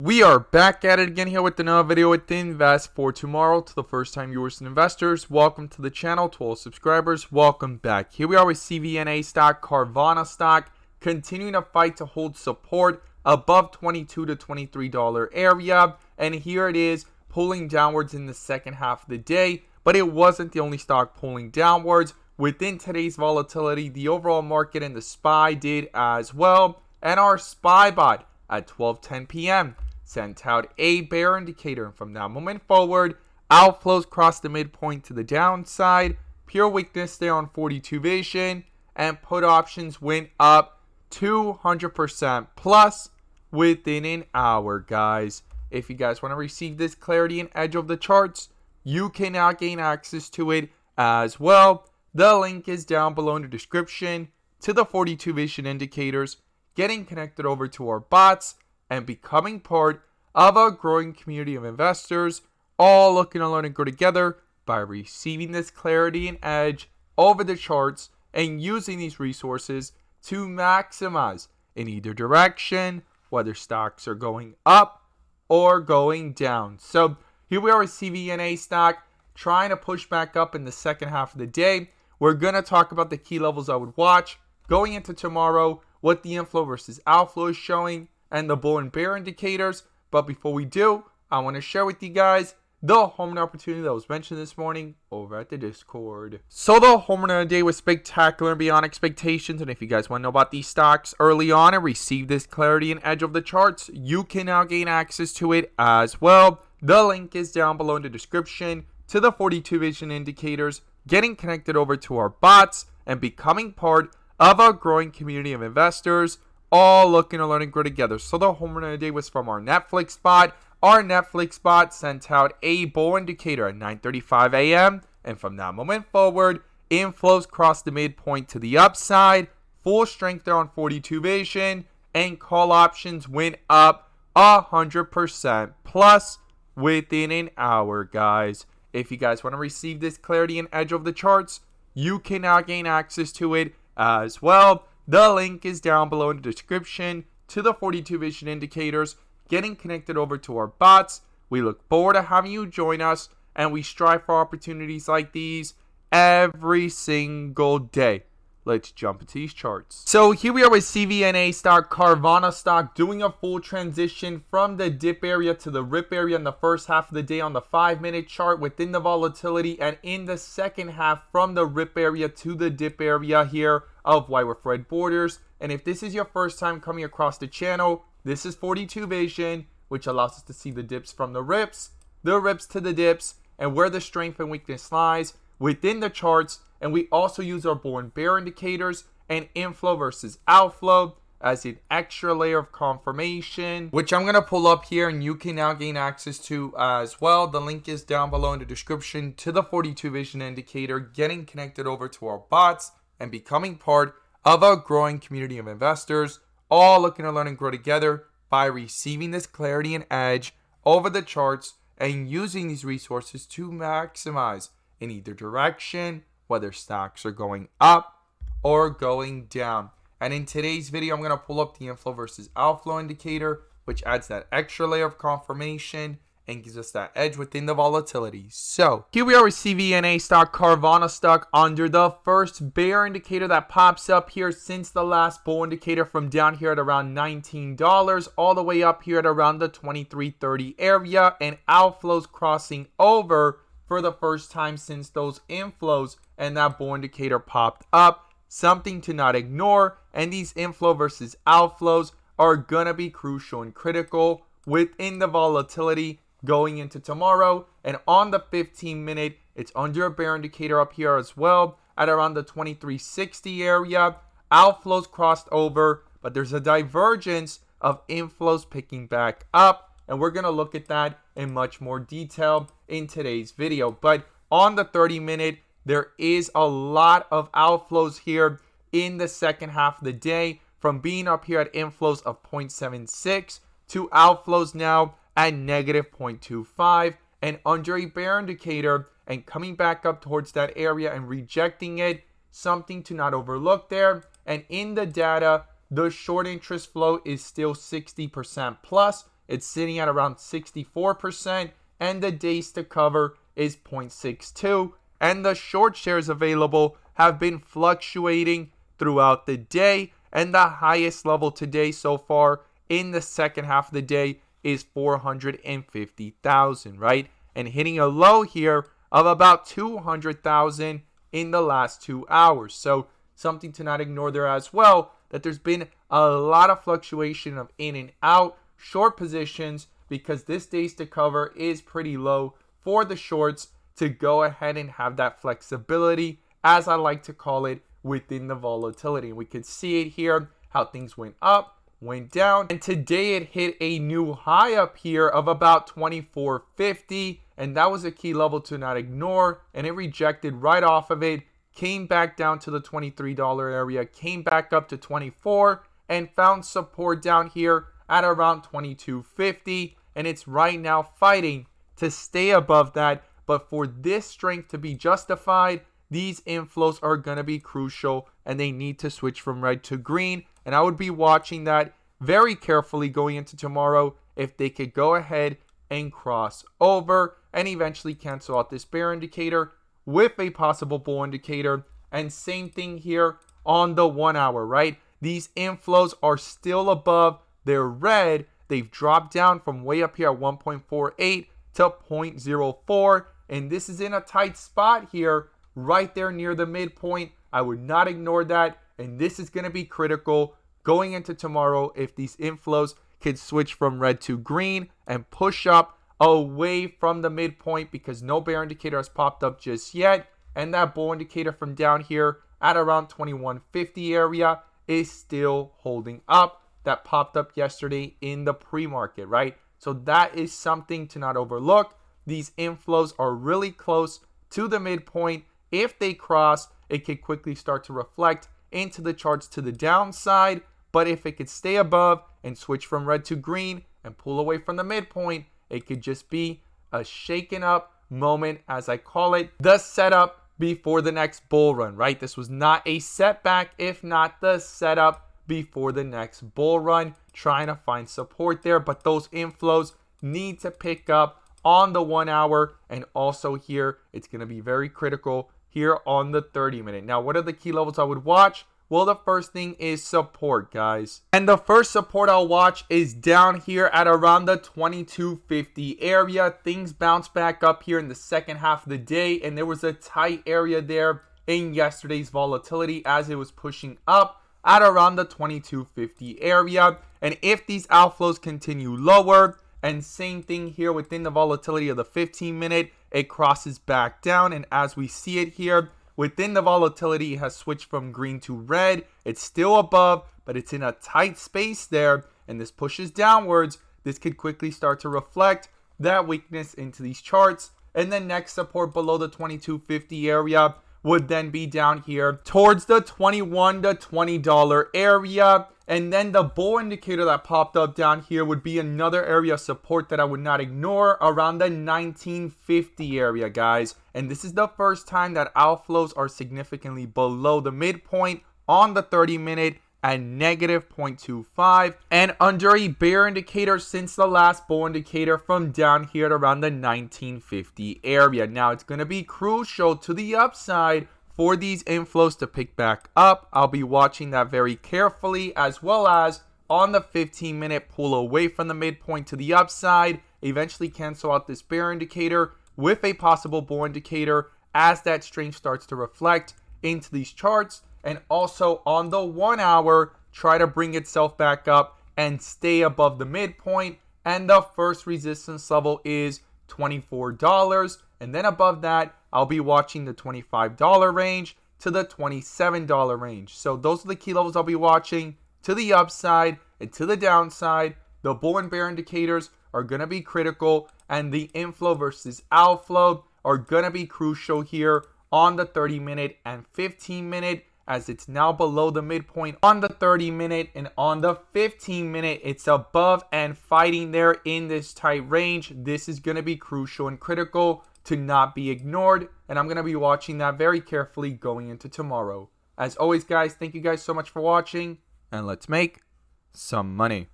We are back at it again here with another video with Invest for Tomorrow. To the first time viewers and investors, welcome to the channel. To all subscribers, welcome back. Here we are with CVNA stock, Carvana stock, continuing to fight to hold support above $22 to $23 area. And here it is pulling downwards in the second half of the day. But it wasn't the only stock pulling downwards. Within today's volatility, the overall market and the SPY did as well. And our SPY bot at 12:10 p.m. sent out a bear indicator, and from that moment forward, outflows crossed the midpoint to the downside, pure weakness there on 42 vision, and put options went up 200% plus within an hour, guys. If you guys want to receive this clarity and edge of the charts, you can now gain access to it as well. The link is down below in the description to the 42 vision indicators, getting connected over to our bots, and becoming part of a growing community of investors, all looking to learn and grow together by receiving this clarity and edge over the charts and using these resources to maximize in either direction, whether stocks are going up or going down. So here we are with CVNA stock trying to push back up in the second half of the day. We're going to talk about the key levels I would watch going into tomorrow, what the inflow versus outflow is showing, and the bull and bear indicators. But before we do, I want to share with you guys the home run opportunity that was mentioned this morning over at the Discord. So the home run of the day was spectacular and beyond expectations. And if you guys want to know about these stocks early on and receive this clarity and edge of the charts, you can now gain access to it as well. The link is down below in the description to the 42 vision indicators, getting connected over to our bots, and becoming part of a growing community of investors, all looking to learn and grow together. So the home run of the day was from our Netflix spot. Our Netflix spot sent out a bull indicator at 9:35 a.m. And from that moment forward, inflows crossed the midpoint to the upside, full strength there on 42 vision, and call options went up 100% plus within an hour, guys. If you guys want to receive this clarity and edge of the charts, you can now gain access to it as well. The link is down below in the description to the 42 vision indicators, getting connected over to our bots. We look forward to having you join us, and we strive for opportunities like these every single day. Let's jump into these charts. So here we are with CVNA stock, Carvana stock, doing a full transition from the dip area to the rip area in the first half of the day on the 5-minute chart within the volatility, and in the second half from the rip area to the dip area here of white with red borders. And if this is your first time coming across the channel, this is 42 vision, which allows us to see the dips from the rips to the dips, and where the strength and weakness lies within the charts. And we also use our bull and bear indicators and inflow versus outflow as an extra layer of confirmation, which I'm going to pull up here and you can now gain access to as well. The link is down below in the description to the 42 vision indicator, getting connected over to our bots and becoming part of a growing community of investors, all looking to learn and grow together by receiving this clarity and edge over the charts and using these resources to maximize in either direction, whether stocks are going up or going down. And in today's video, I'm going to pull up the inflow versus outflow indicator, which adds that extra layer of confirmation and gives us that edge within the volatility. So here we are with CVNA stock, Carvana stock, under the first bear indicator that pops up here since the last bull indicator, from down here at around $19 all the way up here at around the $23.30 area, and outflows crossing over for the first time since those inflows and that bull indicator popped up. Something to not ignore, and these inflow versus outflows are gonna be crucial and critical within the volatility going into tomorrow. And on the 15-minute, it's under a bear indicator up here as well at around the 23.60 area. Outflows crossed over, but there's a divergence of inflows picking back up, and we're gonna look at that in much more detail in today's video. But on the 30-minute, there is a lot of outflows here in the second half of the day, from being up here at inflows of 0.76 to outflows now at negative 0.25, and under a bear indicator and coming back up towards that area and rejecting it. Something to not overlook there. And in the data, the short interest flow is still 60% plus, it's sitting at around 64%, and the days to cover is 0.62, and the short shares available have been fluctuating throughout the day, and the highest level today so far in the second half of the day is 450,000, right? And hitting a low here of about 200,000 in the last 2 hours. So something to not ignore there as well, that there's been a lot of fluctuation of in and out short positions, because this days to cover is pretty low for the shorts to go ahead and have that flexibility, as I like to call it, within the volatility. And we could see it here, how things went up, went down, and today it hit a new high up here of about 24.50, and that was a key level to not ignore, and it rejected right off of it, came back down to the $23 area, came back up to 24, and found support down here at around 22.50, and it's right now fighting to stay above that. But for this strength to be justified, these inflows are going to be crucial, and they need to switch from red to green. And I would be watching that very carefully going into tomorrow if they could go ahead and cross over and eventually cancel out this bear indicator with a possible bull indicator. And same thing here on the 1 hour, right? These inflows are still above their red. They've dropped down from way up here at 1.48 to 0.04, and this is in a tight spot here right there near the midpoint. I would not ignore that, and this is going to be critical going into tomorrow if these inflows can switch from red to green and push up away from the midpoint, because no bear indicator has popped up just yet, and that bull indicator from down here at around 2150 area is still holding up. That popped up yesterday in the pre-market, right? So that is something to not overlook. These inflows are really close to the midpoint. If they cross, it could quickly start to reflect into the charts to the downside. But if it could stay above and switch from red to green and pull away from the midpoint, it could just be a shaken up moment, as I call it, the setup before the next bull run, right? This was not a setback, if not the setup before the next bull run, trying to find support there. But those inflows need to pick up on the 1 hour, and also here it's going to be very critical here on the 30-minute. Now, what are the key levels I would watch? Well, the first thing is support, guys. And the first support I'll watch is down here at around the 2250 area. Things bounced back up here in the second half of the day, and there was a tight area there in yesterday's volatility as it was pushing up at around the 2250 area. And if these outflows continue lower, and same thing here within the volatility of the 15-minute, it crosses back down, and as we see it here within the volatility, it has switched from green to red. It's still above, but it's in a tight space there, and this pushes downwards. This could quickly start to reflect that weakness into these charts, and the next support below the 2250 area would then be down here towards the $21 to $20 area. And then the bull indicator that popped up down here would be another area of support that I would not ignore, around the 1950 area, guys. And this is the first time that outflows are significantly below the midpoint on the 30-minute at negative 0.25, and under a bear indicator since the last bull indicator from down here at around the 1950 area. Now, it's going to be crucial to the upside for these inflows to pick back up. I'll be watching that very carefully, as well as on the 15-minute pull away from the midpoint to the upside, eventually cancel out this bear indicator with a possible bull indicator as that strength starts to reflect into these charts. And also on the 1 hour, try to bring itself back up and stay above the midpoint. And the first resistance level is $24. And then above that, I'll be watching the $25 range to the $27 range. So those are the key levels I'll be watching to the upside and to the downside. The bull and bear indicators are going to be critical, and the inflow versus outflow are going to be crucial here on the 30-minute and 15-minute, as it's now below the midpoint on the 30-minute, and on the 15-minute, it's above and fighting there in this tight range. This is going to be crucial and critical to not be ignored, and I'm going to be watching that very carefully going into tomorrow. As always, guys, thank you guys so much for watching, and let's make some money.